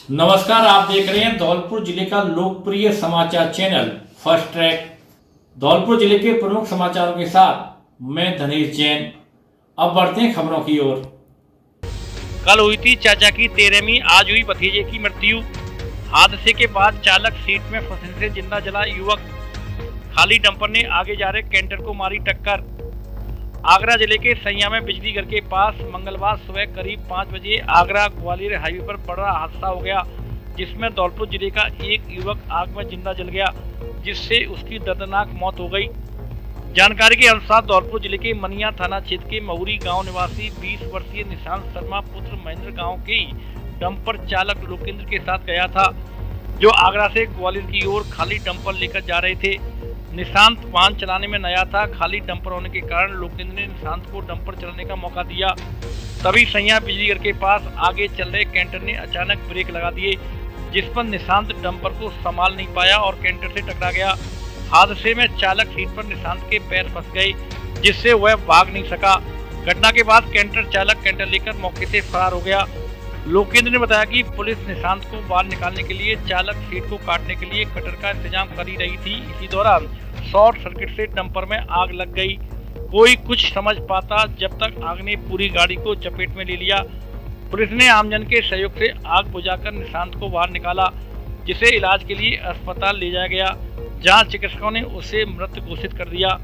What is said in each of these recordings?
नमस्कार, आप देख रहे हैं धौलपुर जिले का लोकप्रिय समाचार चैनल फर्स्ट ट्रैक। धौलपुर जिले के प्रमुख समाचारों के साथ मैं धनेश जैन। अब बढ़ते हैं खबरों की ओर। कल हुई थी चाचा की 13वीं, आज हुई भतीजे की मृत्यु। हादसे के बाद चालक सीट में फंसने से जिंदा जला युवक। खाली डंपर ने आगे जा रहे कैंटर को मारी टक्कर। आगरा जिले के सैया में बिजली घर के पास मंगलवार सुबह करीब 5 बजे आगरा ग्वालियर हाईवे पर बड़ा हादसा हो गया, जिसमें धौलपुर जिले का एक युवक आग में जिंदा जल गया, जिससे उसकी दर्दनाक मौत हो गई। जानकारी के अनुसार धौलपुर जिले के मनिया थाना क्षेत्र के महुरी गांव निवासी 20 वर्षीय निशांत शर्मा पुत्र महेंद्र गांव के डंपर चालक लोकेंद्र के साथ गया था, जो आगरा से ग्वालियर की ओर खाली डंपर लेकर जा रहे थे। निशांत वाहन चलाने में नया था। खाली डंपर होने के कारण लोकेंद्र ने निशांत को डंपर चलाने का मौका दिया। तभी सैया बिजली घर के पास आगे चल रहे कैंटर ने अचानक ब्रेक लगा दिए, जिस पर निशांत डंपर को संभाल नहीं पाया और कैंटर से टकरा गया। हादसे में चालक सीट पर निशांत के पैर फंस गए, जिससे वह भाग नहीं सका। घटना के बाद कैंटर चालक कैंटर लेकर मौके से फरार हो गया। लोकेंद्र ने बताया कि पुलिस निशांत को बाहर निकालने के लिए चालक सीट को काटने के लिए कटर का इंतजाम कर ही रही थी। इसी दौरान शॉर्ट सर्किट से डंपर में आग लग गई। कोई कुछ समझ पाता जब तक आग ने पूरी गाड़ी को चपेट में ले लिया। पुलिस ने आमजन के सहयोग से आग बुझाकर निशांत को बाहर निकाला, जिसे इलाज के लिए अस्पताल ले जाया गया, जहां चिकित्सकों ने उसे मृत घोषित कर दिया।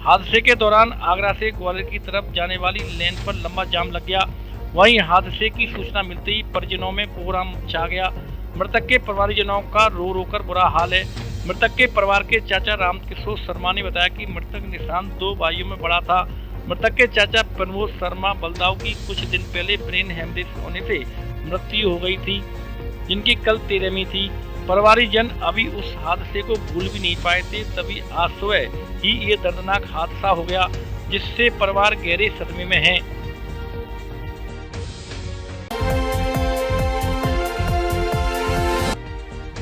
हादसे के दौरान आगरा से ग्वालियर की तरफ जाने वाली लेन पर लंबा जाम लग गया। वहीं हादसे की सूचना मिलते ही परिजनों में कोहराम छा गया। मृतक के परिवारजनों का रो रो कर बुरा हाल है। मृतक के परिवार के चाचा रामकिशोर शर्मा ने बताया कि मृतक निशांत 2 भाइयों में बड़ा था। मृतक के चाचा प्रमोद शर्मा बलदाऊ की कुछ दिन पहले ब्रेन हेमरेज होने से मृत्यु हो गई थी, जिनकी कल 13वीं थी। परिवारजन अभी उस हादसे को भूल भी नहीं पाए थे। तभी आज सुबह ही ये दर्दनाक हादसा हो गया, जिससे परिवार गहरे सदमे में है।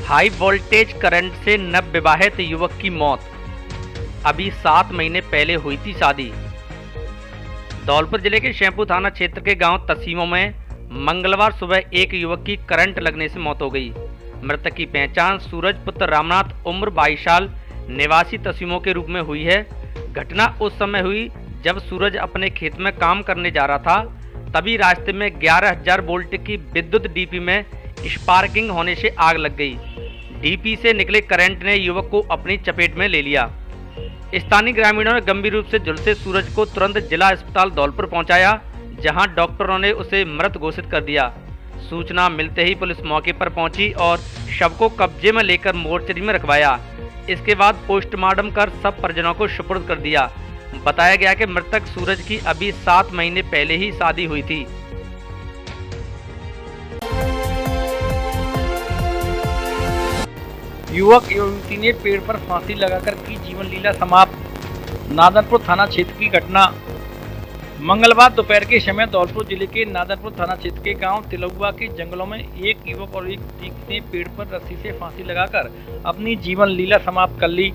हाई वोल्टेज करंट से नवविवाहित युवक की मौत। अभी 7 महीने पहले हुई थी शादी। धौलपुर जिले के शैमपुर थाना क्षेत्र के गांव तसीमों में मंगलवार सुबह एक युवक की करंट लगने से मौत हो गई। मृतक की पहचान सूरज पुत्र रामनाथ उम्र 22 साल निवासी तसीमों के रूप में हुई है। घटना उस समय हुई जब सूरज अपने खेत में काम करने जा रहा था। तभी रास्ते में 11,000 वोल्ट की विद्युत डीपी में स्पार्किंग होने से आग लग गई। डीपी से निकले करंट ने युवक को अपनी चपेट में ले लिया। स्थानीय ग्रामीणों ने गंभीर रूप से झुलसे सूरज को तुरंत जिला अस्पताल धौलपुर पहुंचाया, जहां डॉक्टरों ने उसे मृत घोषित कर दिया। सूचना मिलते ही पुलिस मौके पर पहुंची और शव को कब्जे में लेकर मोर्चरी में रखवाया। इसके बाद पोस्टमार्टम कर सब परिजनों को सुपुर्द कर दिया। बताया गया कि मृतक सूरज की अभी 7 महीने पहले ही शादी हुई थी। युवक एवं युवती ने पेड़ पर फांसी लगाकर की जीवन लीला समाप्त। नादनपुर थाना क्षेत्र की घटना। मंगलवार दोपहर के समय धौलपुर जिले के नादनपुर थाना क्षेत्र के गांव तिलौआ के जंगलों में एक युवक और एक युवती ने पेड़ पर रस्सी से फांसी लगाकर अपनी जीवन लीला समाप्त कर ली।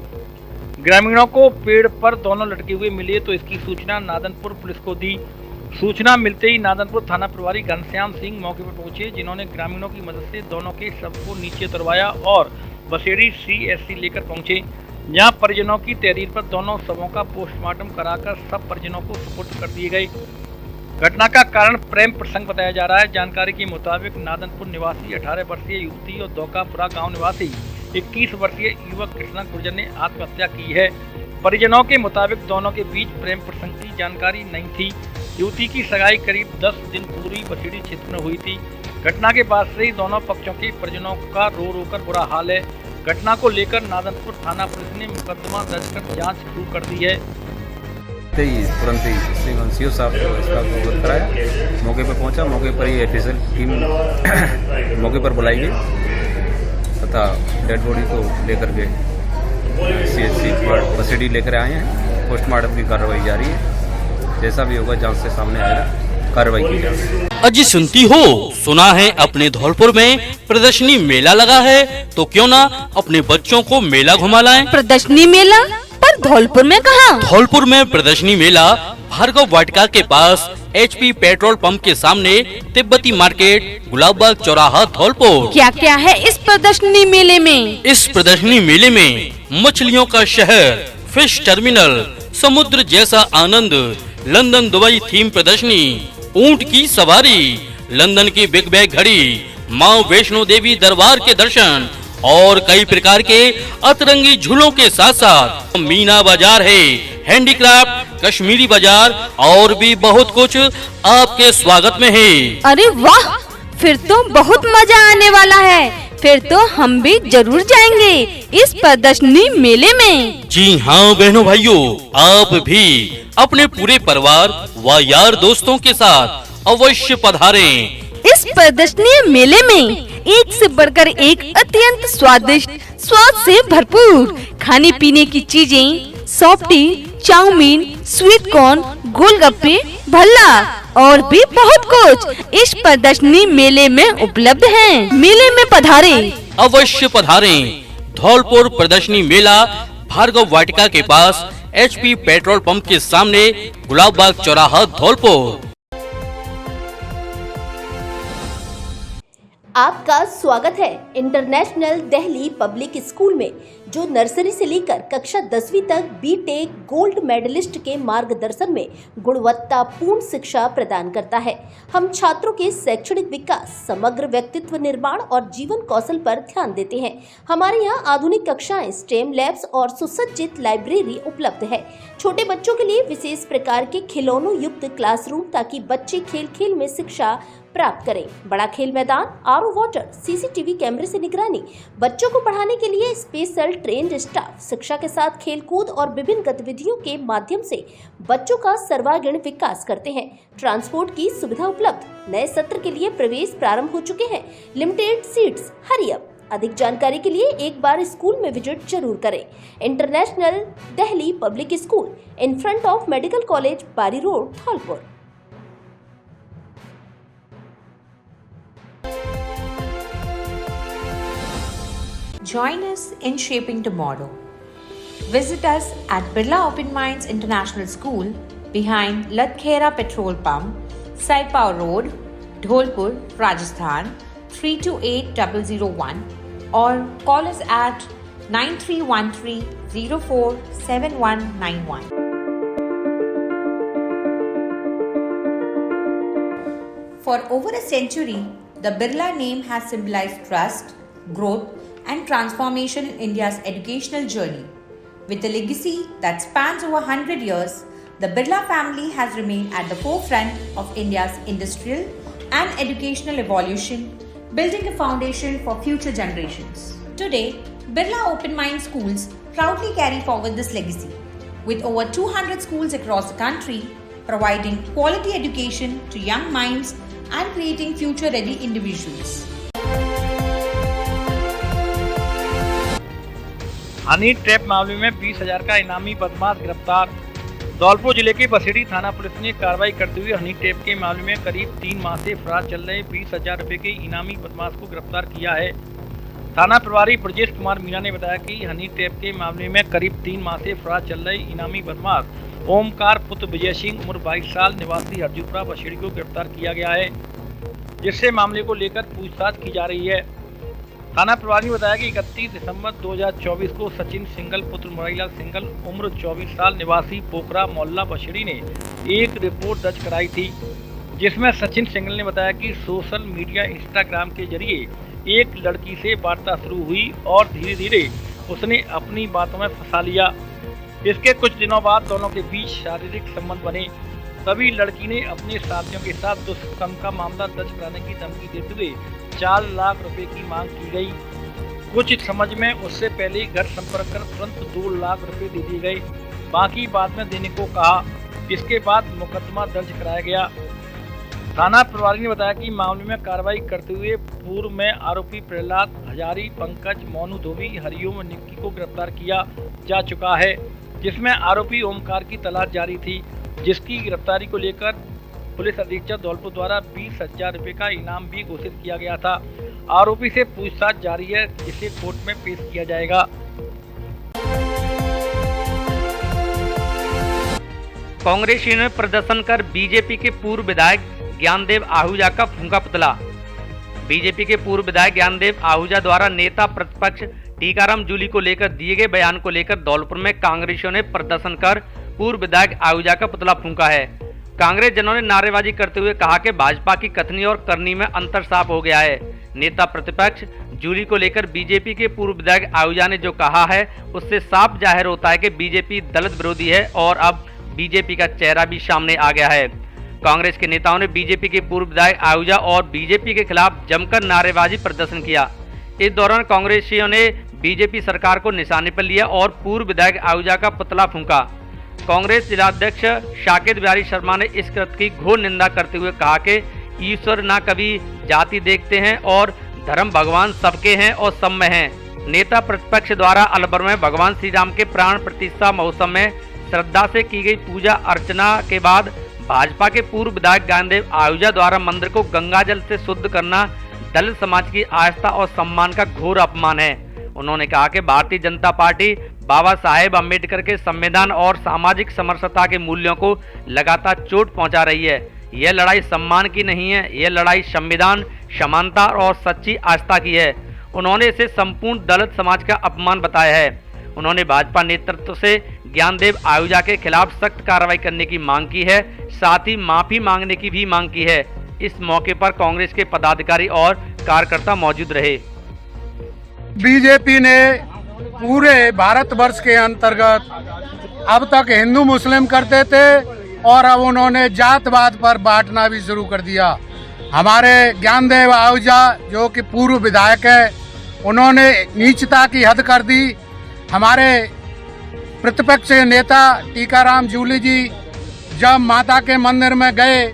ग्रामीणों को पेड़ पर दोनों लटके हुए मिले तो इसकी सूचना नादनपुर पुलिस को दी। सूचना मिलते ही नादनपुर थाना प्रभारी घनश्याम सिंह मौके पर पहुंचे, जिन्होंने ग्रामीणों की मदद से दोनों के शव को नीचे उतरवाया और बसेड़ी CSC लेकर पहुंचे, जहां परिजनों की तहरीर पर दोनों शवों का पोस्टमार्टम कराकर सब परिजनों को सुपुर्द कर दिए गए। घटना का कारण प्रेम प्रसंग बताया जा रहा है। जानकारी के मुताबिक नादनपुर निवासी 18 वर्षीय युवती और दौकापुरा गांव निवासी 21 वर्षीय युवक कृष्णा गुर्जर ने आत्महत्या की है। परिजनों के मुताबिक दोनों के बीच प्रेम प्रसंग की जानकारी नहीं थी। युवती की सगाई करीब 10 दिन पूर्व बसेड़ी क्षेत्र में हुई थी। घटना के बाद से ही दोनों पक्षों के परिजनों का रो रो कर बुरा हाल है। घटना को लेकर नादनपुर थाना पुलिस ने मुकदमा दर्ज कर जांच शुरू कर दी है। तुरंत ही श्री घनश्याम साहब को इसका अवगत कराया। मौके पर पहुंचा। मौके पर ही एफएसएल टीम मौके पर बुलाई गई तथा डेड बॉडी को लेकर के CSC बसेड़ी लेकर आए हैं। पोस्टमार्टम की कार्रवाई जारी है। जैसा भी होगा जांच से सामने आएगा, कार्रवाई की जाएगी। अजी सुनती हो, सुना है अपने धौलपुर में प्रदर्शनी मेला लगा है, तो क्यों ना अपने बच्चों को मेला घुमा लाएं। प्रदर्शनी मेला? पर धौलपुर में कहाँ? धौलपुर में प्रदर्शनी मेला भार्गव वाटिका के पास HP पेट्रोल पंप के सामने तिब्बती मार्केट, गुलाबबाग चौराहा, धौलपुर। क्या क्या है इस प्रदर्शनी मेले में? इस प्रदर्शनी मेले में मछलियों का शहर, फिश टर्मिनल, समुद्र जैसा आनंद, लंदन दुबई थीम प्रदर्शनी, ऊंट की सवारी, लंदन की बिग बैग घड़ी, माँ वैष्णो देवी दरबार के दर्शन और कई प्रकार के अतरंगी झूलों के साथ साथ मीना बाजार है, हैंडीक्राफ्ट, कश्मीरी बाजार और भी बहुत कुछ आपके स्वागत में है। अरे वाह, फिर तो बहुत मजा आने वाला है। फिर तो हम भी जरूर जाएंगे इस प्रदर्शनी मेले में। जी हाँ बहनों भाइयों, आप भी अपने पूरे परिवार व यार दोस्तों के साथ अवश्य पधारें। इस प्रदर्शनी मेले में एक से बढ़कर एक अत्यंत स्वादिष्ट, स्वाद से भरपूर खाने पीने की चीजें, सॉफ्टी, चाउमीन, स्वीट कॉर्न, गोलगप्पे, भल्ला और भी बहुत कुछ इस प्रदर्शनी मेले में उपलब्ध है। मेले में पधारें, अवश्य पधारें। धौलपुर प्रदर्शनी मेला भार्गव वाटिका के पास HP पेट्रोल पंप के सामने, गुलाबबाग चौराहा, धौलपुर। आपका स्वागत है इंटरनेशनल दिल्ली पब्लिक स्कूल में, जो नर्सरी से लेकर कक्षा 10वीं तक बीटेक गोल्ड मेडलिस्ट के मार्गदर्शन में गुणवत्तापूर्ण शिक्षा प्रदान करता है। हम छात्रों के शैक्षणिक विकास, समग्र व्यक्तित्व निर्माण और जीवन कौशल पर ध्यान देते हैं। हमारे यहाँ आधुनिक कक्षाएं, स्टेम लैब्स और सुसज्जित लाइब्रेरी उपलब्ध है। छोटे बच्चों के लिए विशेष प्रकार के खिलौनों युक्त क्लासरूम, ताकि बच्चे खेल खेल में शिक्षा प्राप्त करें। बड़ा खेल मैदान, RO वाटर, CCTV कैमरे से निगरानी, बच्चों को पढ़ाने के लिए स्पेशल ट्रेन्ड स्टाफ, शिक्षा के साथ खेलकूद और विभिन्न गतिविधियों के माध्यम से बच्चों का सर्वांगीण विकास करते हैं। ट्रांसपोर्ट की सुविधा उपलब्ध। नए सत्र के लिए प्रवेश प्रारंभ हो चुके हैं। Limited seats, hurry up. अधिक जानकारी के लिए एक बार स्कूल में विजिट जरूर करें। International Delhi public school, in front of medical college, Bari road, Dholpur. Join us in shaping tomorrow. Visit us at Birla Open Minds International School behind Ladkhera Petrol Pump, Saipao Road, Dholpur, Rajasthan 328001, or call us at 9313047191. For over a century, the Birla name has symbolized trust, growth, and transformation in India's educational journey. With a legacy that spans over 100 years, the Birla family has remained at the forefront of India's industrial and educational evolution, building a foundation for future generations. Today, Birla Open Mind Schools proudly carry forward this legacy, with over 200 schools across the country, providing quality education to young minds and creating future-ready individuals. Honey trap मामले में 20,000 का इनामी बदमाश गिरफ्तार। धौलपुर जिले के बसेड़ी थाना police ने कार्रवाई करते हुए हनी ट्रैप के मामले में करीब 3 माह से फरार चल रहे 20,000 रुपए के इनामी बदमाश को गिरफ्तार किया है। थाना प्रभारी ब्रजेश कुमार मीणा ने बताया कि हनी ट्रैप के मामले में करीब 3 माह से फरार चल रहे इनामी बदमाश ओमकार पुत्र विजय सिंह, उम्र 22 साल, निवासी हरजूपुरा, बसेड़ी को गिरफ्तार किया गया है, जिससे मामले को लेकर पूछताछ की जा रही है। थाना प्रभारी ने बताया कि 31 दिसंबर 2024 को सचिन सिंगल पुत्र मुरारीलाल सिंगल, उम्र 24 साल, निवासी पोखरा मोहल्ला, बसेड़ी ने एक रिपोर्ट दर्ज कराई थी, जिसमें सचिन सिंगल ने बताया कि सोशल मीडिया इंस्टाग्राम के जरिए एक लड़की से वार्ता शुरू हुई और धीरे धीरे उसने अपनी बातों में फंसा लिया। इसके कुछ दिनों बाद दोनों के बीच शारीरिक संबंध बने। तभी लड़की ने अपने साथियों के साथ दुष्कर्म का मामला दर्ज कराने की धमकी देते हुए 4 लाख रुपए की मांग की गई। कुछ समझ में उससे पहले ही घर संपर्क कर तुरंत 2 लाख रुपए दे दिए गए, बाकी बाद में देने को कहा। इसके बाद मुकदमा दर्ज कराया गया। थाना प्रभारी ने बताया कि मामले में कार्रवाई करते हुए पूर्व में आरोपी प्रहलाद हजारी, पंकज, मोनू धोबी, हरिओम और निक्की को गिरफ्तार किया जा चुका है, जिसमें आरोपी ओमकार की तलाश जारी थी, जिसकी गिरफ्तारी को लेकर पुलिस अधीक्षक धौलपुर द्वारा 20,000 रुपए का इनाम भी घोषित किया गया था। आरोपी से पूछताछ जारी है, जिसे कोर्ट में पेश किया जाएगा। कांग्रेसियों ने प्रदर्शन कर बीजेपी के पूर्व विधायक ज्ञानदेव आहूजा का फूंका पुतला। बीजेपी के पूर्व विधायक ज्ञानदेव आहूजा द्वारा नेता प्रतिपक्ष टीकाराम जूली को लेकर दिए गए बयान को लेकर धौलपुर में कांग्रेसियों ने प्रदर्शन कर पूर्व विधायक आहूजा का पुतला फूंका है। कांग्रेस जनों ने नारेबाजी करते हुए कहा कि भाजपा की कथनी और करनी में अंतर साफ हो गया है। नेता प्रतिपक्ष जूली को लेकर बीजेपी के पूर्व विधायक आहूजा ने जो कहा है उससे साफ जाहिर होता है कि बीजेपी दलित विरोधी है और अब बीजेपी का चेहरा भी सामने आ गया है। कांग्रेस के नेताओं ने बीजेपी के पूर्व विधायक आहूजा और बीजेपी के खिलाफ जमकर नारेबाजी प्रदर्शन किया। इस दौरान कांग्रेसियों ने बीजेपी सरकार को निशाने पर लिया और पूर्व विधायक आहूजा का पुतला फूंका। कांग्रेस जिलाध्यक्ष साकेत बिहारी शर्मा ने इस कृत्य की घोर निंदा करते हुए कहा कि ईश्वर न कभी जाति देखते हैं और धर्म भगवान सबके हैं और सब में हैं। नेता प्रतिपक्ष द्वारा अलवर में भगवान श्री राम के प्राण प्रतिष्ठा महोत्सव में श्रद्धा से की गई पूजा अर्चना के बाद भाजपा के पूर्व विधायक ज्ञानदेव आहूजा द्वारा मंदिर को गंगा जल से शुद्ध करना दलित समाज की आस्था और सम्मान का घोर अपमान है। उन्होंने कहा कि भारतीय जनता पार्टी बाबा साहेब अम्बेडकर के संविधान और सामाजिक समरसता के मूल्यों को लगातार चोट पहुंचा रही है। यह लड़ाई सम्मान की नहीं है, यह लड़ाई संविधान, समानता और सच्ची आस्था की है। उन्होंने इसे संपूर्ण दलित समाज का अपमान बताया है। उन्होंने भाजपा नेतृत्व से ज्ञानदेव आहूजा के खिलाफ सख्त कार्रवाई करने की मांग की है, साथ ही माफी मांगने की भी मांग की है। इस मौके पर कांग्रेस के पदाधिकारी और कार्यकर्ता मौजूद रहे। बीजेपी ने पूरे भारतवर्ष के अंतर्गत अब तक हिंदू मुस्लिम करते थे और अब उन्होंने जातवाद पर बांटना भी शुरू कर दिया। हमारे ज्ञानदेव आहूजा जो कि पूर्व विधायक है, उन्होंने नीचता की हद कर दी। हमारे प्रतिपक्ष नेता टीकाराम जूली जी जब माता के मंदिर में गए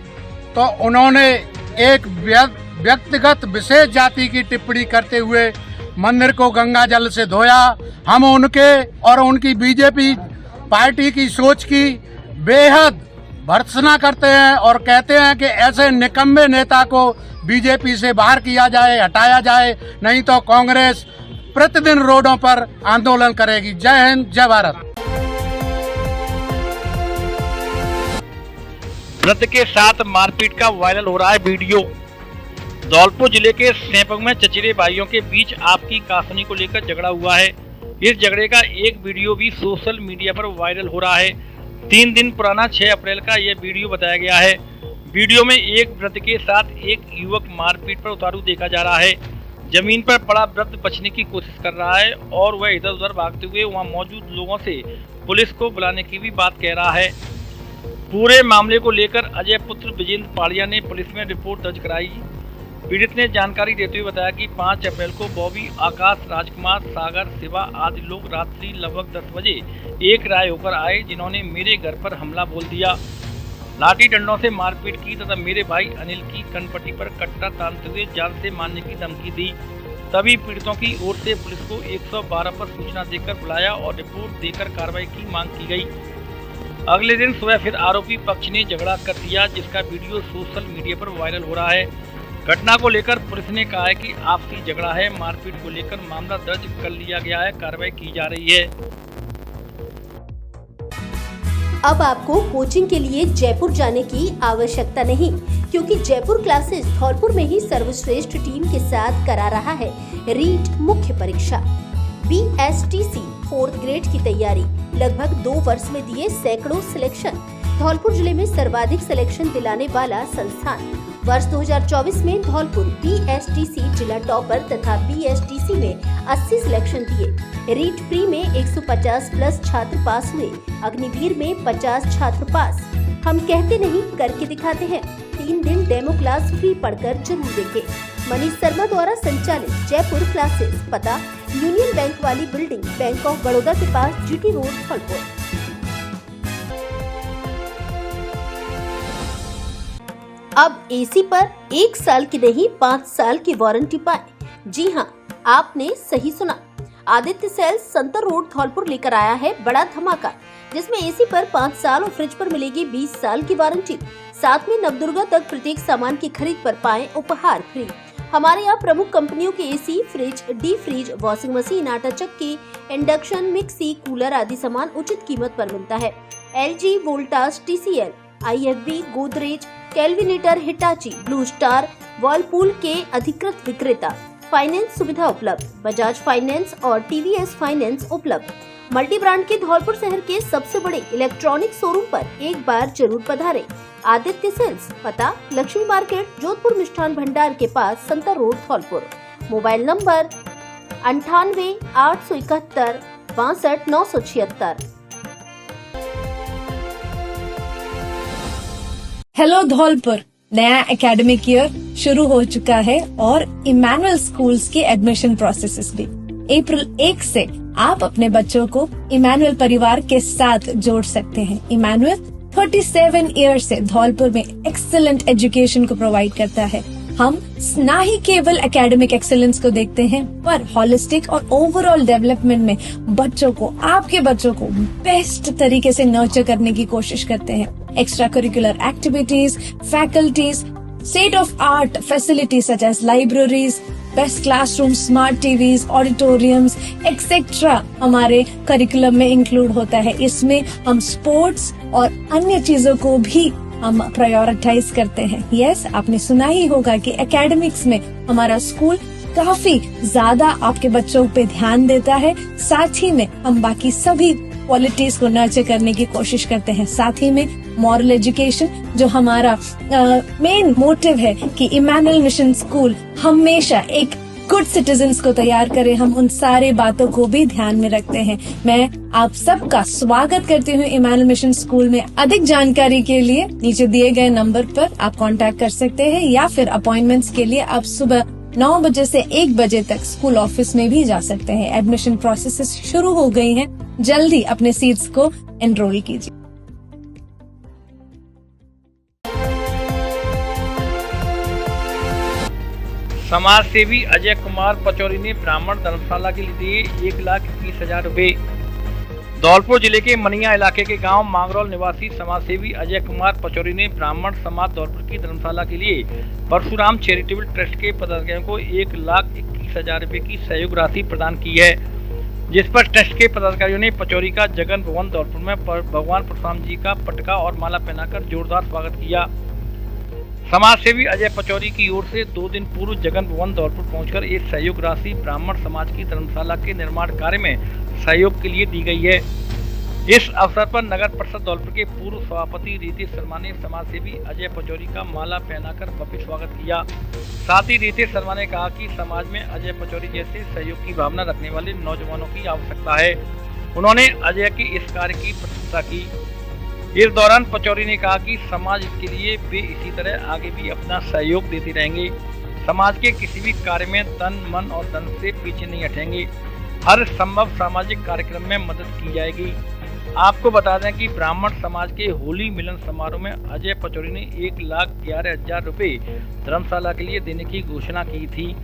तो उन्होंने एक व्यक्तिगत विशेष जाति की टिप्पणी करते हुए मंदिर को गंगा जल से धोया। हम उनके और उनकी बीजेपी पार्टी की सोच की बेहद भर्त्सना करते हैं और कहते हैं कि ऐसे निकम्मे नेता को बीजेपी से बाहर किया जाए, हटाया जाए, नहीं तो कांग्रेस प्रतिदिन रोडों पर आंदोलन करेगी। जय हिंद, जय भारत। वृद्ध के साथ मारपीट का वायरल हो रहा है वीडियो। धौलपुर जिले के सेपंग में चचेरे भाइयों के बीच आपकी काफनी को लेकर झगड़ा हुआ है। इस झगड़े का एक वीडियो भी सोशल मीडिया पर वायरल हो रहा है। 3 दिन पुराना 6 अप्रैल का यह वीडियो बताया गया है। वीडियो में एक वृद्ध के साथ एक युवक मारपीट पर उतारू देखा जा रहा है। जमीन पर पड़ा वृद्ध बचने की कोशिश कर रहा है और वह इधर उधर भागते हुए वहां मौजूद लोगों से पुलिस को बुलाने की भी बात कह रहा है। पूरे मामले को लेकर अजय पुत्र विजेंद्र पाड़िया ने पुलिस में रिपोर्ट दर्ज कराई। पीड़ित ने जानकारी देते हुए बताया कि 5 अप्रैल को बॉबी, आकाश, राजकुमार, सागर, शिवा आदि लोग रात्रि लगभग 10 बजे एक राय होकर आए, जिन्होंने मेरे घर पर हमला बोल दिया, लाठी डंडों से मारपीट की तथा मेरे भाई अनिल की कनपट्टी पर कट्टा तानते हुए जान से मारने की धमकी दी। तभी पीड़ितों की ओर से पुलिस को 112 पर सूचना देकर बुलाया और रिपोर्ट देकर कार्रवाई की मांग की गई। अगले दिन सुबह फिर आरोपी पक्ष ने झगड़ा कर दिया, जिसका वीडियो सोशल मीडिया पर वायरल हो रहा है। घटना को लेकर पुलिस ने कहा है कि आपसी झगड़ा है, मारपीट को लेकर मामला दर्ज कर लिया गया है, कार्रवाई की जा रही है। अब आपको कोचिंग के लिए जयपुर जाने की आवश्यकता नहीं, क्योंकि जयपुर क्लासेस धौलपुर में ही सर्वश्रेष्ठ टीम के साथ करा रहा है रीट मुख्य परीक्षा। BSTC 4th ग्रेड की तैयारी, लगभग 2 वर्ष में दिए सैकड़ों सिलेक्शन। धौलपुर जिले में सर्वाधिक सिलेक्शन दिलाने वाला संस्थान। वर्ष 2024 में धौलपुर BSTC जिला टॉपर तथा BSTC में 80 सिलेक्शन दिए। रीट प्री में 150 प्लस छात्र पास हुए, अग्निवीर में 50 छात्र पास। हम कहते नहीं करके दिखाते हैं। 3 दिन डेमो क्लास फ्री पढ़कर जरूर देखें। मनीष शर्मा द्वारा संचालित जयपुर क्लासेस, पता यूनियन बैंक वाली बिल्डिंग, बैंक ऑफ बड़ौदा के पास, GT रोड, धौलपुर। अब AC पर 1 साल की नहीं 5 साल की वारंटी पाएं। जी हां, आपने सही सुना। आदित्य सेल्स संतर रोड धौलपुर लेकर आया है बड़ा धमाका, जिसमें AC पर 5 साल और फ्रिज पर मिलेगी 20 साल की वारंटी। साथ में नवदुर्गा तक प्रत्येक सामान की खरीद पर पाएं उपहार फ्री। हमारे यहाँ प्रमुख कंपनियों के AC, fridge, deep fridge, washing machine, आटा चक्की, इंडक्शन, मिक्सी, कूलर आदि सामान उचित कीमत पर मिलता है। LG, Voltas, TCL, IFB, Godrej, Kelvinator, Hitachi, blue star, Whirlpool के अधिकृत विक्रेता। फाइनेंस सुविधा उपलब्ध। बजाज फाइनेंस और TVS फाइनेंस उपलब्ध। मल्टी ब्रांड के धौलपुर शहर के सबसे बड़े इलेक्ट्रॉनिक शोरूम पर एक बार जरूर पधारें। आदित्य सेल्स, पता लक्ष्मी मार्केट, जोधपुर मिष्ठान भंडार के पास, Santar road, Dholpur. Mobile number 98 871 62 976। Hello Dholpur, नया एकेडमिक ईयर शुरू हो चुका है और इमैनुअल स्कूल्स के एडमिशन प्रोसेसेस भी। अप्रैल 1 से आप अपने बच्चों को इमैनुअल परिवार के साथ जोड़ सकते हैं। इमैनुअल 37 ईयर से धौलपुर में एक्सीलेंट एजुकेशन को प्रोवाइड करता है। हम न ही केवल एकेडमिक एक्सेलेंस को देखते हैं, पर हॉलिस्टिक और ओवरऑल डेवलपमेंट में आपके बच्चों को बेस्ट तरीके से नर्चर करने की कोशिश करते हैं। Extra curricular activities, faculties, state of art facilities such as libraries, best classroom, smart TVs, auditoriums etcetera हमारे करिकुलम में इंक्लूड होता है। इसमें हम स्पोर्ट्स और अन्य चीजों को भी हम प्रायोरिटाइज करते हैं। यस, आपने सुना ही होगा कि एकेडमिक्स में हमारा स्कूल काफी ज्यादा आपके बच्चों पे ध्यान देता है। साथ ही में हम बाकी सभी क्वालिटीज को नर्चर करने की कोशिश करते हैं। साथ ही में मॉरल एजुकेशन, जो हमारा मेन मोटिव है कि इमैनुअल मिशन स्कूल हमेशा एक गुड सिटीजन्स को तैयार करे, हम उन सारे बातों को भी ध्यान में रखते हैं। मैं आप सबका स्वागत करती हूँ इमैनुअल मिशन स्कूल में। अधिक जानकारी के लिए नीचे दिए गए नंबर पर आप कांटेक्ट कर सकते हैं, या फिर अपॉइंटमेंट्स के लिए आप सुबह 9 बजे से 1 बजे तक स्कूल ऑफिस में भी जा सकते हैं। एडमिशन प्रोसेस शुरू हो गई हैं, जल्दी अपने सीट्स को एनरोल कीजिए। समाज सेवी अजय कुमार पचौरी ने ब्राह्मण धर्मशाला के लिए दिए 1,21,000 रुपए। धौलपुर जिले के मनिया इलाके के गांव मांगरौल निवासी समाज सेवी अजय कुमार पचौरी ने ब्राह्मण समाज धौलपुर की धर्मशाला के लिए परशुराम चैरिटेबल ट्रस्ट के पदाधिकारियों को 1,21,000 रुपए की सहयोग राशि प्रदान की है, जिस पर ट्रस्ट के पदाधिकारियों ने पचौरी का जगन भवन धौलपुर में भगवान परशुराम जी का पटका और माला पहनाकर जोरदार स्वागत किया। समाज सेवी अजय पचौरी की ओर से 2 दिन पूर्व जगन भवन धौलपुर पहुंचकर एक सहयोग राशि ब्राह्मण समाज की धर्मशाला के निर्माण कार्य में सहयोग के लिए दी गई है। इस अवसर पर नगर परिषद धौलपुर के पूर्व सभापति रितेश शर्मा ने समाज सेवी अजय पचौरी का माला पहनाकर भव्य स्वागत किया। साथ ही रितेश शर्मा ने कहा कि समाज में अजय पचौरी जैसे सहयोग की भावना रखने वाले नौजवानों की आवश्यकता है। उन्होंने अजय के इस कार्य की प्रशंसा की। इस दौरान पचौरी ने कहा कि समाज के लिए वे इसी तरह आगे भी अपना सहयोग देते रहेंगे। समाज के किसी भी कार्य में तन, मन और धन से पीछे नहीं हटेंगे। हर संभव सामाजिक कार्यक्रम में मदद की जाएगी। आपको बता दें कि ब्राह्मण समाज के होली मिलन समारोह में अजय पचौरी ने 1,11,000 रुपए धर्मशाला के लिए देने की घोषणा की थी,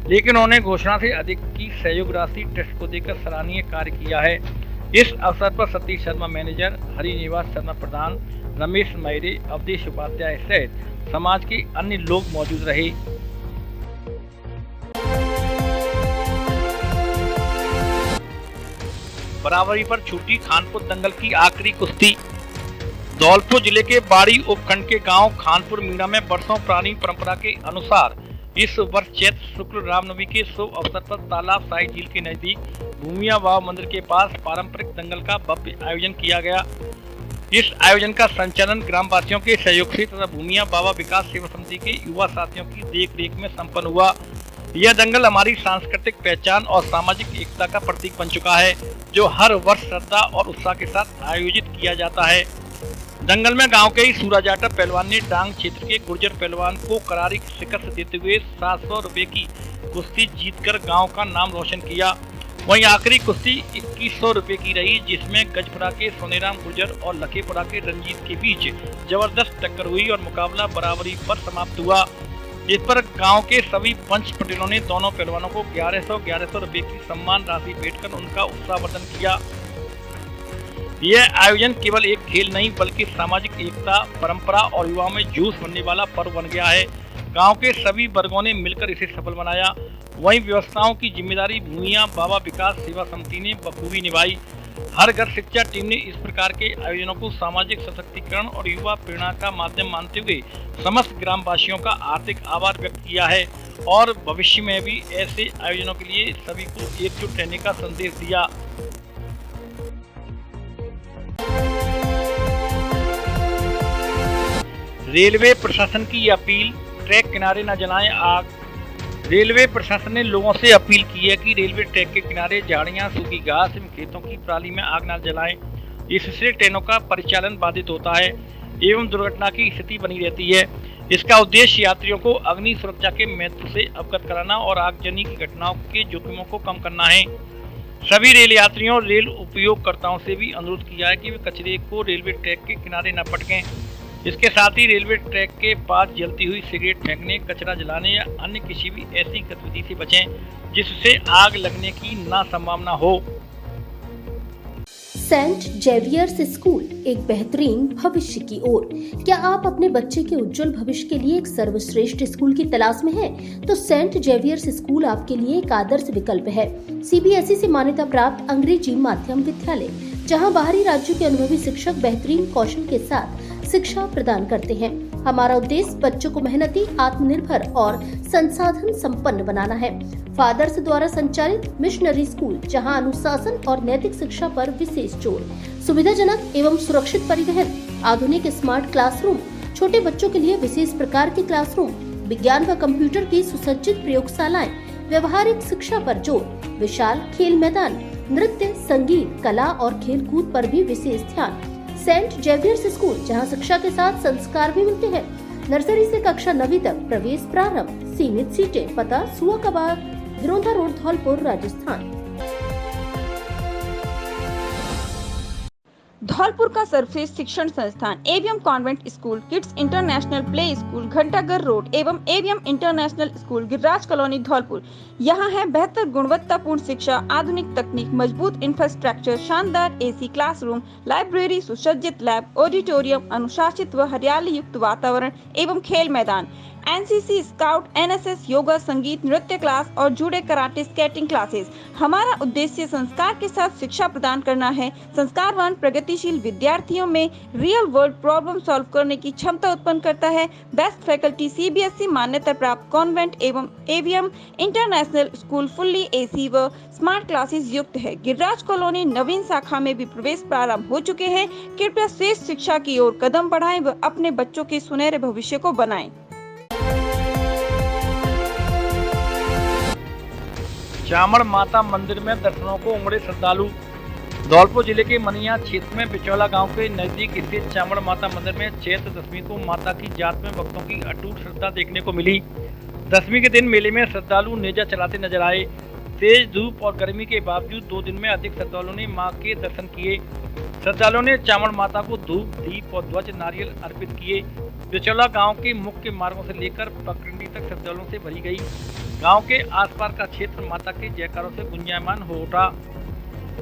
लेकिन उन्होंने घोषणा से अधिक की सहयोग राशि ट्रस्ट को देकर सराहनीय कार्य किया है। इस अवसर पर सतीश शर्मा मैनेजर, हरिनिवास शर्मा प्रधान, रमेश मैरे, अवधेश उपाध्याय सहित समाज के अन्य लोग मौजूद रहे। बराबरी पर छूटी खानपुर दंगल की आखिरी कुश्ती। धौलपुर जिले के बाड़ी उपखंड के गांव खानपुर मीणा में वर्षों पुरानी परंपरा के अनुसार इस वर्ष चैत्र शुक्ल रामनवमी के शुभ अवसर पर तालाब साई झील के नजदीक भूमिया बाबा मंदिर के पास पारंपरिक दंगल का भव्य आयोजन किया गया। इस आयोजन का संचालन ग्रामवासियों के सहयोग से तथा भूमिया बाबा विकास सेवा समिति के युवा साथियों की देखरेख में संपन्न हुआ। यह दंगल हमारी सांस्कृतिक पहचान और सामाजिक एकता का प्रतीक बन चुका है, जो हर वर्ष श्रद्धा और उत्साह के साथ आयोजित किया जाता है। दंगल में गांव के ही सूराजाटा पहलवान ने डांग क्षेत्र के गुर्जर पहलवान को करारी शिकस्त देते हुए 700 रुपए की कुश्ती जीतकर गांव का नाम रोशन किया। वहीं आखिरी कुश्ती 2100 रुपए की रही, जिसमें गजपुरा के सोनेराम गुर्जर और लखेपुरा के रंजीत के बीच जबरदस्त टक्कर हुई और मुकाबला बराबरी पर समाप्त हुआ। इस पर गांव के सभी पंच पटेलों ने दोनों पहलवानों को 1100 रुपए की सम्मान राशि भेंटकर उनका उत्साहवर्धन किया। यह आयोजन केवल एक खेल नहीं बल्कि सामाजिक एकता, परंपरा और युवाओं में जोश भरने वाला पर्व बन गया है। गांव के सभी वर्गों ने मिलकर इसे सफल बनाया। वहीं व्यवस्थाओं की जिम्मेदारी भूमिया बाबा विकास सेवा समिति ने बखूबी निभाई। हर घर शिक्षा टीम ने इस प्रकार के आयोजनों को सामाजिक सशक्तिकरण और युवा प्रेरणा का माध्यम मानते हुए समस्त ग्रामवासियों का हार्दिक आभार व्यक्त किया है और भविष्य में भी ऐसे आयोजनों के लिए सभी को एकजुट रहने का संदेश दिया। रेलवे प्रशासन की अपील, ट्रैक किनारे न जलाएं आग। रेलवे प्रशासन ने लोगों से अपील की है कि रेलवे ट्रैक के किनारे झाड़ियां, सूखी घास एवं खेतों की पराली में आग न जलाएं। इससे ट्रेनों का परिचालन बाधित होता है एवं दुर्घटना की स्थिति बनी रहती है। इसका उद्देश्य यात्रियों को अग्नि सुरक्षा के महत्व से अवगत कराना और आगजनी की घटनाओं के जोखिमों को कम करना है। सभी रेल यात्रियों और रेल उपयोगकर्ताओं से भी अनुरोध किया है कि वे कचरे को रेलवे ट्रैक के किनारे न पटकें। इसके साथ ही रेलवे ट्रैक के पास जलती हुई सिगरेट फेंकने, कचरा जलाने या अन्य किसी भी ऐसी गतिविधि से बचें जिससे आग लगने की ना संभावना हो। सेंट जेवियर्स स्कूल एक बेहतरीन भविष्य की ओर। क्या आप अपने बच्चे के उज्जवल भविष्य के लिए एक सर्वश्रेष्ठ स्कूल की तलाश में हैं? तो सेंट जेवियर्स स्कूल आपके लिए एक आदर्श विकल्प है। सीबीएसई से मान्यता प्राप्त अंग्रेजी माध्यम विद्यालय, जहां बाहरी राज्यों के अनुभवी शिक्षक बेहतरीन कौशल के साथ शिक्षा प्रदान करते हैं। हमारा उद्देश्य बच्चों को मेहनती, आत्मनिर्भर और संसाधन संपन्न बनाना है। फादर्स द्वारा संचालित मिशनरी स्कूल, जहां अनुशासन और नैतिक शिक्षा पर विशेष जोर, सुविधाजनक एवं सुरक्षित परिवहन, आधुनिक स्मार्ट क्लासरूम, छोटे बच्चों के लिए विशेष प्रकार के क्लासरूम, विज्ञान व कंप्यूटर की सुसज्जित प्रयोगशालाएं, व्यवहारिक शिक्षा पर जोर, विशाल खेल मैदान, नृत्य, संगीत, कला और खेल कूद पर भी विशेष ध्यान। सेंट जेवियर्स स्कूल, जहां शिक्षा के साथ संस्कार भी मिलते हैं। नर्सरी से कक्षा 9वीं तक प्रवेश प्रारंभ। सीमित सीटें। पता सुआ कबाग, गिरोंदा रोड, धौलपुर, राजस्थान। धौलपुर का सर्वश्रेष्ठ शिक्षण संस्थान AVM convent school, kids international play school, Ghantaghar road एवं AVM international school, Giriraj colony, Dholpur. यहाँ है बेहतर गुणवत्तापूर्ण शिक्षा, आधुनिक तकनीक, मजबूत इंफ्रास्ट्रक्चर, शानदार एसी क्लासरूम, लाइब्रेरी, सुसज्जित लैब, ऑडिटोरियम, अनुशासित व हरियाली युक्त वातावरण एवं खेल मैदान, एनसीसी, स्काउट, एनएसएस, योगा, संगीत, नृत्य क्लास और जूडो, कराटे, स्केटिंग क्लासेस। हमारा उद्देश्य संस्कार के साथ शिक्षा प्रदान करना है। संस्कारवान प्रगतिशील विद्यार्थियों में रियल वर्ल्ड प्रॉब्लम सॉल्व करने की क्षमता उत्पन्न करता है। बेस्ट फैकल्टी, सीबीएसई मान्यता प्राप्त कॉन्वेंट एवं AVM international school, fully AC व स्मार्ट क्लासेस युक्त है। गिरिराज कॉलोनी नवीन शाखा में भी प्रवेश प्रारंभ हो चुके हैं। कृपया श्रेष्ठ शिक्षा की ओर कदम बढ़ाएं व अपने बच्चों के सुनहरे भविष्य को बनाएं। चामड़ माता मंदिर में दर्शनों को उमड़े श्रद्धालु। धौलपुर जिले के मनिया क्षेत्र में बिचौला गांव के नजदीक स्थित चामड़ माता मंदिर में चैत्र दशमी को माता की जात में भक्तों की अटूट श्रद्धा देखने को मिली। दशमी के दिन मेले में श्रद्धालु नेजा चलाते नजर आए। तेज धूप और गर्मी के बावजूद 2 दिन में अधिक श्रद्धालुओं ने मां के दर्शन किए। श्रद्धालुओं ने चामड़ माता को धूप, दीप और ध्वज, नारियल अर्पित किए। बिचौला गांव के मुख्य मार्गों से लेकर पकरंडी तक श्रद्धालुओं से भरी गई। गांव के आसपास का क्षेत्र माता के जयकारों से गुंजायमान हो उठा।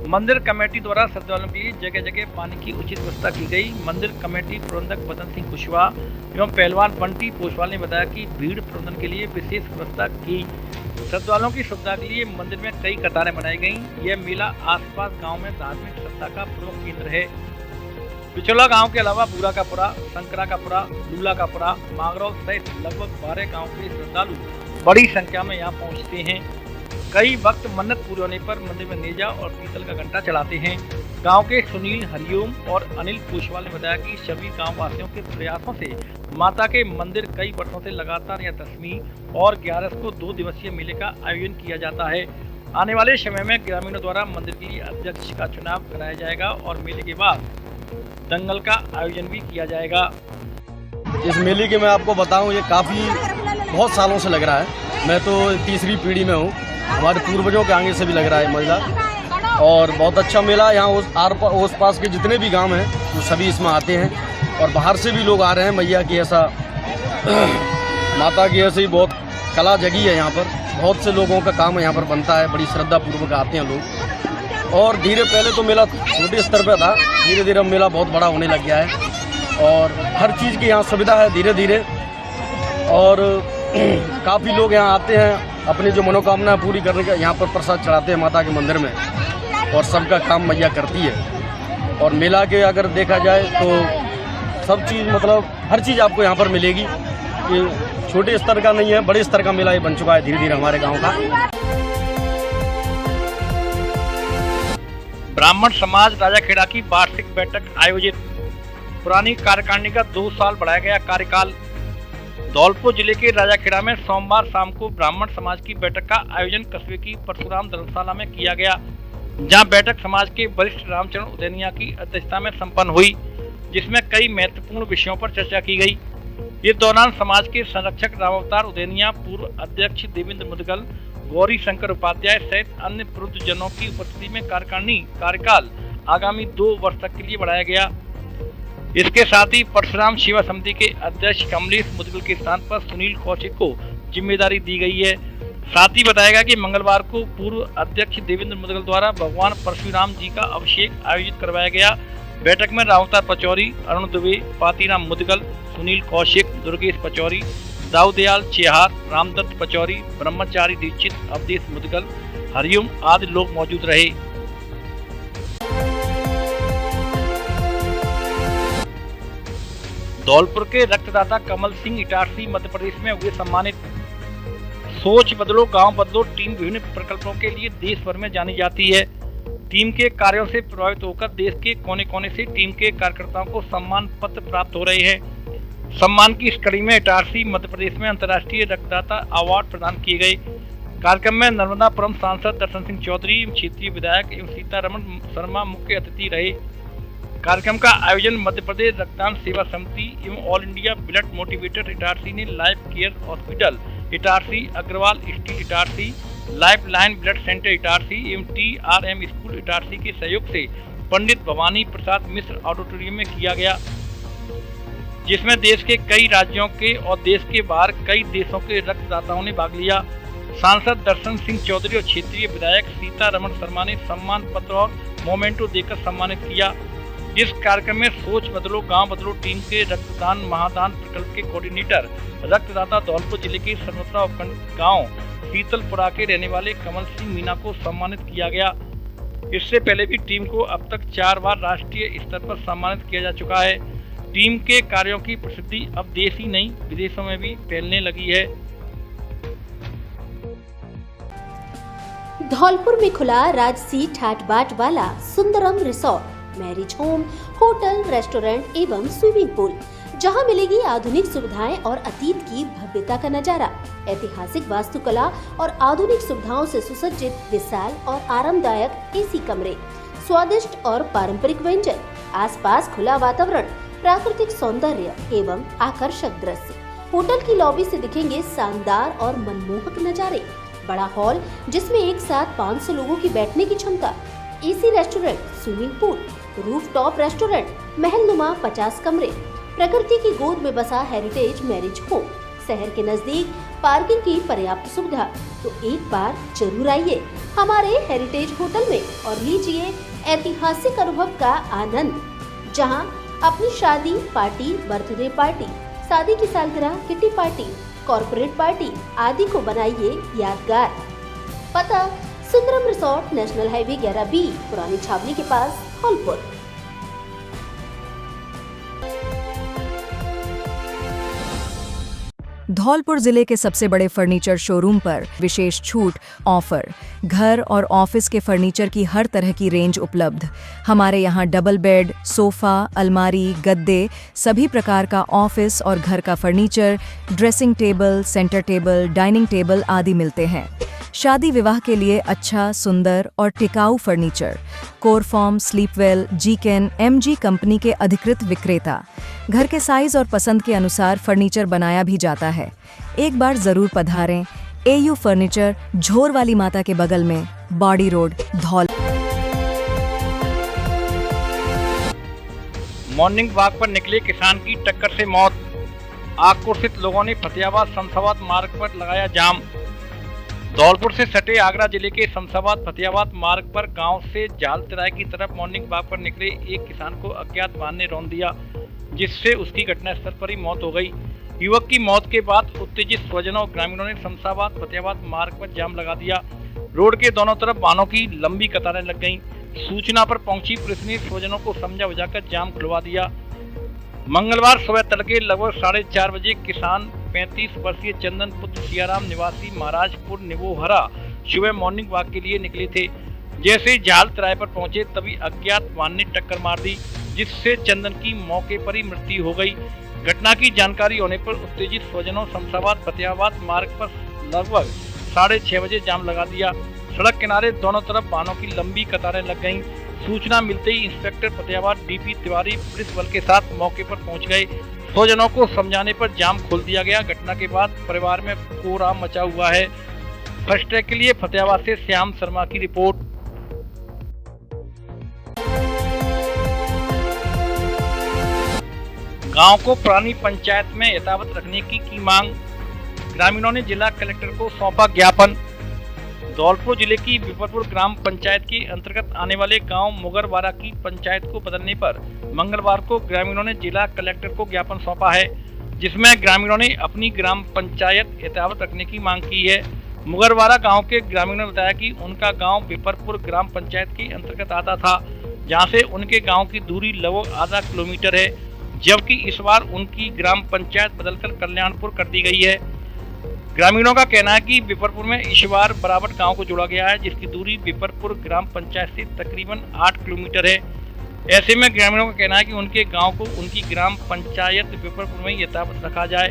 मंदिर कमेटी द्वारा श्रद्धालुओं के लिए जगह जगह पानी की उचित व्यवस्था की गई। मंदिर कमेटी प्रबंधक बदन सिंह कुशवाहा एवं पहलवान बंटी पोषवाल ने बताया कि भीड़ प्रबंधन के लिए विशेष व्यवस्था की। श्रद्धालुओं की सुविधा के लिए मंदिर में कई कतारें बनाई गई। यह मेला आसपास गाँव में धार्मिक श्रद्धा का प्रमुख केंद्र है। बिचौला गांव के अलावा बूरा का पुरा, शंकरा का पुरा, लूला का पुरा, मागरौल सहित लगभग 12 गाँव के श्रद्धालु बड़ी संख्या में यहाँ पहुँचते हैं। कई वक्त मन्नत पूरी होने पर मंदिर में नेजा और पीतल का घंटा चलाते हैं। गांव के सुनील, हरिओम और अनिल पोषवाल ने बताया कि सभी गांव वासियों के प्रयासों से माता के मंदिर कई वर्षों से लगातार या 10वीं और 11 को 2 दिवसीय मेले का आयोजन किया जाता है। आने वाले समय में ग्रामीणों द्वारा मंदिर के लिए अध्यक्ष का चुनाव कराया जाएगा और मेले के बाद दंगल का आयोजन भी किया जाएगा। इस मेले के मैं आपको बताऊं, ये काफ़ी बहुत सालों से लग रहा है। मैं तो तीसरी पीढ़ी में हूँ। हमारे पूर्वजों के आगे से भी लग रहा है मेला और बहुत अच्छा मेला। यहाँ उस पास के जितने भी गांव हैं वो सभी इसमें आते हैं और बाहर से भी लोग आ रहे हैं। मैया की ऐसा माता की ऐसे ही बहुत कला जगी है यहाँ पर। बहुत से लोगों का काम यहाँ पर बनता है, बड़ी श्रद्धा पूर्वक आते हैं लोग। और धीरे पहले तो मेला छोटे स्तर पर था, धीरे धीरे मेला बहुत बड़ा होने लग गया है और हर चीज़ की यहाँ सुविधा है धीरे धीरे। और काफ़ी लोग यहाँ आते हैं अपनी जो मनोकामना पूरी करने का, यहाँ पर प्रसाद चढ़ाते हैं माता के मंदिर में। और सबका काम मैया करती है। और मेला के अगर देखा जाए तो सब चीज़ मतलब हर चीज़ आपको यहाँ पर मिलेगी। ये छोटे स्तर का नहीं है, बड़े स्तर का मेला ये बन चुका है धीरे धीरे हमारे गांव का। ब्राह्मण समाज राजाखेड़ा की वार्षिक बैठक आयोजित। पुरानी कार्यकारिणी का 2 साल बढ़ाया गया कार्यकाल। धौलपुर जिले के राजाखेड़ा में सोमवार शाम को ब्राह्मण समाज की बैठक का आयोजन कस्बे की परशुराम धर्मशाला में किया गया, जहां बैठक समाज के वरिष्ठ रामचरण उदैनिया की अध्यक्षता में संपन्न हुई, जिसमें कई महत्वपूर्ण विषयों पर चर्चा की गई। इस दौरान समाज के संरक्षक रामावतार उदैनिया, पूर्व अध्यक्ष देवेंद्र मुदगल, गौरी शंकर उपाध्याय सहित अन्य वृद्धजनों की उपस्थिति में कार्यकारिणी कार्यकाल आगामी 2 वर्ष तक के लिए बढ़ाया गया। इसके साथ ही परशुराम सेवा समिति के अध्यक्ष कमलेश मुदगल के स्थान पर सुनील कौशिक को जिम्मेदारी दी गई है। साथ ही बताया गया कि मंगलवार को पूर्व अध्यक्ष देवेंद्र मुदगल द्वारा भगवान परशुराम जी का अभिषेक आयोजित करवाया गया। बैठक में रावतार पचौरी, अरुण दुबे, पातीराम मुदगल, सुनील कौशिक, दुर्गेश पचौरी, दाऊदयाल चेहार, रामदत्त पचौरी, ब्रह्मचारी दीक्षित, अवधेश मुदगल, हरिओम आदि लोग मौजूद रहे। धौलपुर के रक्तदाता कमल सिंह इटारसी मध्य प्रदेश में हुए सम्मानित। सोच बदलो गांव बदलो टीम विभिन्न प्रकल्पों के लिए देश भर में जानी जाती है। टीम के कार्यों से प्रभावित होकर देश के कोने कोने से टीम के कार्यकर्ताओं को सम्मान पत्र प्राप्त हो रहे हैं। सम्मान की इस कड़ी में इटारसी मध्य प्रदेश में अंतर्राष्ट्रीय रक्तदाता अवार्ड प्रदान किए गए। कार्यक्रम में नर्मदापुरम सांसद दर्शन सिंह चौधरी, क्षेत्रीय विधायक एवं सीतारमण शर्मा मुख्य अतिथि रहे। कार्यक्रम का आयोजन मध्य प्रदेश रक्तदान सेवा समिति एवं all India blood motivator Itarsi ने life care hospital Itarsi, Agarwal steel Itarsi, life line blood centre Itarsi एवं TRM स्कूल इटारसी के सहयोग से पंडित भवानी प्रसाद मिश्र ऑडिटोरियम में किया गया, जिसमें देश के कई राज्यों के और देश के बाहर कई देशों के रक्तदाताओं ने भाग लिया। सांसद दर्शन सिंह चौधरी और क्षेत्रीय विधायक सीतारमण शर्मा ने सम्मान पत्र और मोमेंटो देकर सम्मानित किया। इस कार्यक्रम में सोच बदलो गांव बदलो टीम के रक्तदान महादान प्रकल्प के कोऑर्डिनेटर रक्तदाता धौलपुर जिले के सरमोत्रा उपखंड गांव शीतलपुरा के रहने वाले कमल सिंह मीना को सम्मानित किया गया। इससे पहले भी टीम को अब तक 4 बार राष्ट्रीय स्तर पर सम्मानित किया जा चुका है। टीम के कार्यों की प्रसिद्धि अब देश ही नहीं विदेशों में भी फैलने लगी है। धौलपुर में खुला राजसी ठाट बाट वाला Sundaram resort, marriage home, hotel, restaurant एवं स्विमिंग पूल, जहां मिलेगी आधुनिक सुविधाएं और अतीत की भव्यता का नजारा। ऐतिहासिक वास्तुकला और आधुनिक सुविधाओं से सुसज्जित विशाल और आरामदायक एसी कमरे, स्वादिष्ट और पारंपरिक व्यंजन, आसपास खुला वातावरण, प्राकृतिक सौंदर्य एवं आकर्षक दृश्य। होटल की लॉबी से दिखेंगे शानदार और मनमोहक नजारे। बड़ा हॉल जिसमें एक साथ 500 लोगों की बैठने की क्षमता, AC restaurant, swimming pool, rooftop restaurant, महलनुमा 50 कमरे, प्रकृति की गोद में बसा हेरिटेज मैरिज होम, शहर के नजदीक पार्किंग की पर्याप्त सुविधा। तो एक बार जरूर आइए हमारे हेरिटेज होटल में और लीजिए ऐतिहासिक अनुभव का आनंद, जहां अपनी शादी पार्टी, बर्थडे पार्टी, शादी की सालगिरह, किटी पार्टी, कॉर्पोरेट पार्टी आदि को बनाइए यादगार। पता Sundaram resort, national highway 11B, पुरानी छावनी के पास, धौलपुर। धौलपुर जिले के सबसे बड़े फर्नीचर शोरूम पर विशेष छूट ऑफर, घर और ऑफिस के फर्नीचर की हर तरह की रेंज उपलब्ध। हमारे यहाँ डबल बेड, सोफा, अलमारी, गद्दे, सभी प्रकार का ऑफिस और घर का furniture, dressing table, centre table, dining table आदि मिलते हैं। शादी विवाह के लिए अच्छा, सुंदर और टिकाऊ फर्नीचर। कोरफॉर्म, स्लीपवेल, जीकेन, MG कंपनी के अधिकृत विक्रेता। घर के साइज और पसंद के अनुसार फर्नीचर बनाया भी जाता है। एक बार जरूर पधारें। AU फर्नीचर, झोर वाली माता के बगल में, बॉडी रोड, धौल। मॉर्निंग वॉक पर निकले किसान की टक्कर से मौत। आक्रोशित लोगों ने फतेहाबाद शमशाबाद मार्ग पर लगाया जाम। धौलपुर से सटे आगरा जिले के शमशाबाद फतेहाबाद मार्ग पर गांव से जालतराय की तरफ मॉर्निंग वॉक पर निकले एक किसान को अज्ञात वाहन ने रौंद दिया, जिससे उसकी घटनास्थल पर ही मौत हो गई। युवक की मौत के बाद उत्तेजित स्वजनों और ग्रामीणों ने शमशाबाद फतेहाबाद मार्ग पर जाम लगा दिया। रोड के दोनों तरफ वाहनों की लंबी कतारें लग गईं। सूचना पर पहुंची पुलिस ने स्वजनों को समझा बुझाकर जाम खुलवा दिया। मंगलवार सुबह तड़के लगभग 4:30 बजे किसान 35 वर्षीय चंदन पुत्र सियाराम निवासी महाराजपुर निवोहरा सुबह मॉर्निंग वॉक के लिए निकले थे। जैसे ही जाल तराई पर पहुंचे तभी अज्ञात वाहन ने टक्कर मार दी, जिससे चंदन की मौके पर ही मृत्यु हो गई। घटना की जानकारी होने पर उत्तेजित स्वजनों शमशाबाद फतेहाबाद मार्ग पर लगभग 6:30 बजे जाम लगा दिया। सड़क किनारे दोनों तरफ वाहनों की लंबी कतारें लग गईं। सूचना मिलते ही inspector Fatehabad DP Tiwari police बल के साथ मौके पर पहुंच गए। स्वजनों को समझाने पर जाम खोल दिया गया। घटना के बाद परिवार में कोहराम मचा हुआ है। फर्स्ट ट्रैक के लिए फतेहाबाद से श्याम शर्मा की रिपोर्ट। गांव को पुरानी पंचायत में यथावत रखने की मांग, ग्रामीणों ने जिला कलेक्टर को सौंपा ज्ञापन। धौलपुर जिले की विपरपुर ग्राम पंचायत के अंतर्गत आने वाले गांव मुगरवारा की पंचायत को बदलने पर मंगलवार को ग्रामीणों ने जिला कलेक्टर को ज्ञापन सौंपा है, जिसमें ग्रामीणों ने अपनी ग्राम पंचायत यथावत रखने की मांग की है। मुगरवारा गांव के ग्रामीणों ने बताया कि उनका गांव विपरपुर ग्राम पंचायत के अंतर्गत आता था, जहां से उनके गांव की दूरी लगभग आधा किलोमीटर है, जबकि इस बार उनकी ग्राम पंचायत बदलकर कल्याणपुर कर दी गई है। ग्रामीणों का कहना है कि विपरपुर में इस बार बराबर गांव को जोड़ा गया है, जिसकी दूरी विपरपुर ग्राम पंचायत से तकरीबन 8 किलोमीटर है। ऐसे में ग्रामीणों का कहना है कि उनके गांव को उनकी ग्राम पंचायत विपरपुर में यथावत रखा जाए,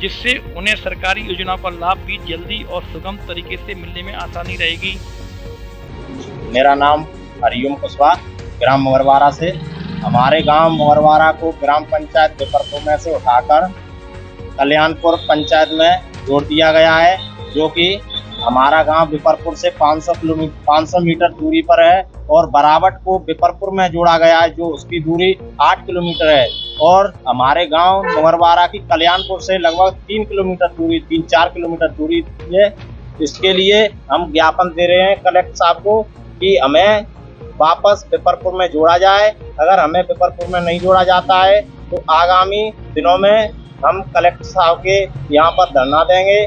जिससे उन्हें सरकारी योजनाओं का लाभ भी जल्दी और सुगम तरीके से मिलने में आसानी रहेगी। मेरा नाम हरिओम कुशवाहा, ग्राम मुगरवारा से। हमारे गांव मुगरवारा को ग्राम पंचायत विपरपुर में से उठाकर कल्याणपुर पंचायत में जोड़ दिया गया है, जो कि हमारा गांव विपरपुर से 500 मीटर दूरी पर है और बराबट को विपरपुर में जोड़ा गया है, जो उसकी दूरी 8 किलोमीटर है। और हमारे गांव मुगरवारा की कल्याणपुर से लगभग 3 किलोमीटर दूरी 3-4 किलोमीटर दूरी है। इसके लिए हम ज्ञापन दे रहे हैं कलेक्टर साहब को कि हमें वापस विपरपुर में जोड़ा जाए। अगर हमें विपरपुर में नहीं जोड़ा जाता है तो आगामी दिनों में हम कलेक्टर साहब के यहाँ पर धरना देंगे।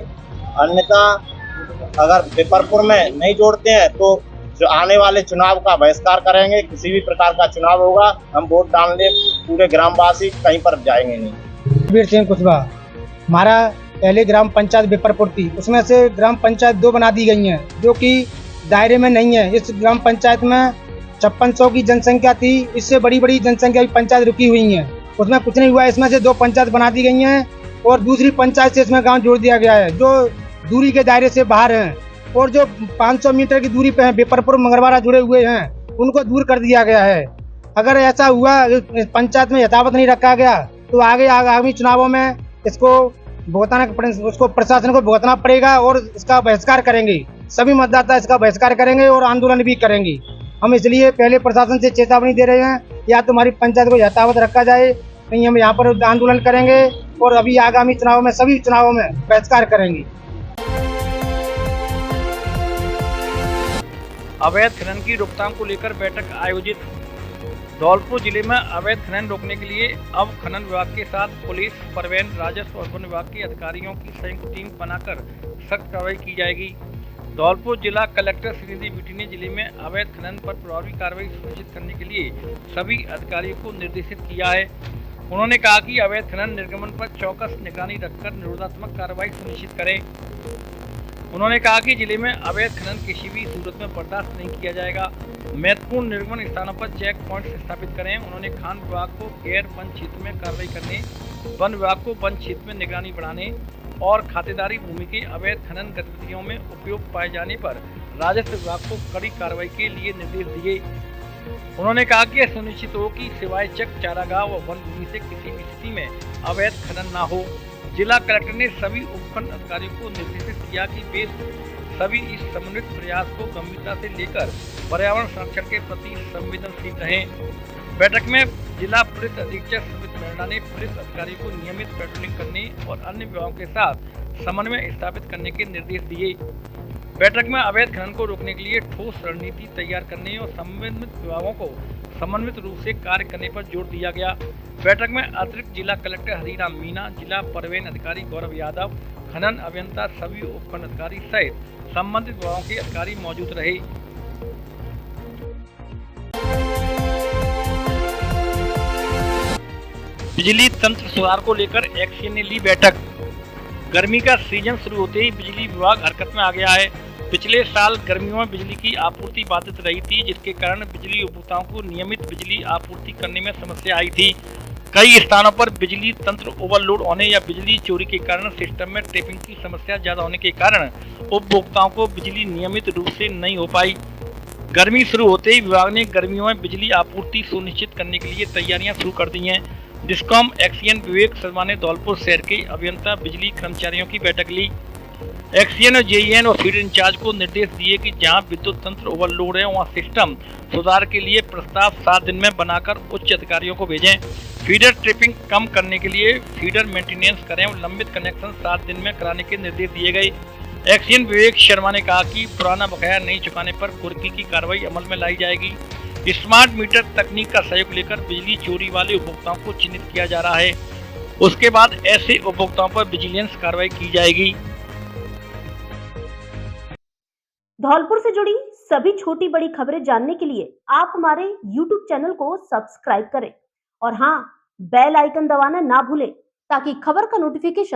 अन्यथा अगर विपरपुर में नहीं जोड़ते हैं तो जो आने वाले चुनाव का बहिष्कार करेंगे। किसी भी प्रकार का चुनाव होगा हम वोट डालने पूरे ग्रामवासी कहीं पर जाएंगे नहीं। वीर सिंह कुशवाहा, हमारा पहले ग्राम पंचायत विपरपुर थी, उसमें से ग्राम पंचायत 2 बना दी गई हैं, जो कि दायरे में नहीं है। इस ग्राम पंचायत में 5600 की जनसंख्या थी, इससे बड़ी बड़ी जनसंख्या की पंचायत रुकी हुई है, उसमें कुछ नहीं हुआ। इसमें से 2 पंचायत बना दी गई हैं और दूसरी पंचायत से इसमें गांव जोड़ दिया गया है, जो दूरी के दायरे से बाहर हैं। और जो 500 मीटर की दूरी पे हैं, विपरपुर मंगरवारा जुड़े हुए हैं, उनको दूर कर दिया गया है। अगर ऐसा हुआ पंचायत में यथावत नहीं रखा गया तो आगामी चुनावों में इसको उसको प्रशासन को भुगतना पड़ेगा और इसका बहिष्कार करेंगे। सभी मतदाता इसका बहिष्कार करेंगे और आंदोलन भी करेंगे। हम इसलिए पहले प्रशासन से चेतावनी दे रहे हैं, या तो हमारी पंचायत को यथावत रखा जाए, नहीं हम यहाँ पर आंदोलन करेंगे और अभी आगामी चुनाव में सभी चुनावों में बहिष्कार करेंगे। अवैध खनन की रोकथाम को लेकर बैठक आयोजित। धौलपुर जिले में अवैध खनन रोकने के लिए अब खनन विभाग के साथ पुलिस, परिवहन, राजस्व और वन विभाग के अधिकारियों की संयुक्त टीम बनाकर सख्त कार्रवाई की जाएगी। धौलपुर जिला कलेक्टर श्रीनिधि बीटी ने जिले में अवैध खनन पर प्रभावी कार्रवाई सुनिश्चित करने के लिए सभी अधिकारियों को निर्देशित किया है। उन्होंने कहा कि अवैध खनन निर्गमन पर चौकस निगरानी रखकर निरोधात्मक कार्रवाई सुनिश्चित करें। उन्होंने कहा कि जिले में अवैध खनन किसी भी सूरत में बर्दाश्त नहीं किया जाएगा। महत्वपूर्ण निर्गमन स्थानों पर चेक पॉइंट स्थापित करें। उन्होंने खान विभाग को गैर वन क्षेत्र में कार्रवाई करने, वन विभाग को वन क्षेत्र में निगरानी बढ़ाने और खातेदारी भूमि के अवैध खनन गतिविधियों में उपयोग पाए जाने पर राजस्व विभाग को कड़ी कार्रवाई के लिए निर्देश दिए। उन्होंने कहा कि यह सुनिश्चित हो कि सिवाय चक, चारागाह व वन भूमि से किसी भी स्थिति में अवैध खनन न हो। जिला कलेक्टर ने सभी उपखंड अधिकारियों को निर्देशित किया कि वे सभी इस समन्वित प्रयास को गंभीरता से लेकर पर्यावरण संरक्षण के प्रति संवेदनशील रहें। बैठक में जिला पुलिस अधीक्षक सुमित मेहरा ने पुलिस अधिकारियों को नियमित पेट्रोलिंग करने और अन्य विभागों के साथ समन्वय स्थापित करने के निर्देश दिए। बैठक में अवैध खनन को रोकने के लिए ठोस रणनीति तैयार करने और संबंधित विभागों को समन्वित रूप से कार्य करने पर जोर दिया गया। बैठक में अतिरिक्त जिला कलेक्टर हरिराम मीणा, जिला परिवहन अधिकारी गौरव यादव, खनन अभियंता, सभी उपखंड अधिकारी सहित संबंधित विभागों के अधिकारी मौजूद रहे। बिजली तंत्र सुधार को लेकर एक्सीएन ने ली बैठक। गर्मी का सीजन शुरू होते ही बिजली विभाग हरकत में आ गया है। पिछले साल गर्मियों में बिजली की आपूर्ति बाधित रही थी, जिसके कारण बिजली उपभोक्ताओं को नियमित बिजली आपूर्ति करने में समस्या आई थी। कई स्थानों पर बिजली तंत्र ओवरलोड होने या बिजली चोरी के कारण सिस्टम में ट्रैपिंग की समस्या ज्यादा होने के कारण उपभोक्ताओं को बिजली नियमित रूप से नहीं हो पाई। गर्मी शुरू होते ही विभाग ने गर्मियों में बिजली आपूर्ति सुनिश्चित करने के लिए तैयारियां शुरू कर दी हैं। डिस्कॉम एक्सीएन विवेक शर्मा ने धौलपुर शहर के अभियंता बिजली कर्मचारियों की बैठक ली। एक्सीएन और जेईएन और फीडर इंचार्ज को निर्देश दिए कि जहां विद्युत तंत्र ओवरलोड है वहां सिस्टम सुधार के लिए प्रस्ताव 7 दिन में बनाकर उच्च अधिकारियों को भेजें। फीडर ट्रिपिंग कम करने के लिए फीडर मेंटेनेंस करें और लंबित कनेक्शन 7 दिन में कराने के निर्देश दिए गए। एक्सीएन विवेक शर्मा ने कहा कि पुराना बकाया नहीं चुकाने पर कुर्की की कार्रवाई अमल में लाई जाएगी। स्मार्ट मीटर तकनीक का सहयोग लेकर बिजली चोरी वाले उपभोक्ताओं को चिन्हित किया जा रहा है। उसके बाद ऐसे उपभोक्ताओं पर विजिलेंस कार्रवाई की जाएगी। धौलपुर से जुड़ी सभी छोटी बड़ी खबरें जानने के लिए आप हमारे YouTube चैनल को सब्सक्राइब करें और हाँ, बेल आइकन दबाना ना भूलें ताकि खबर का नोटिफिकेशन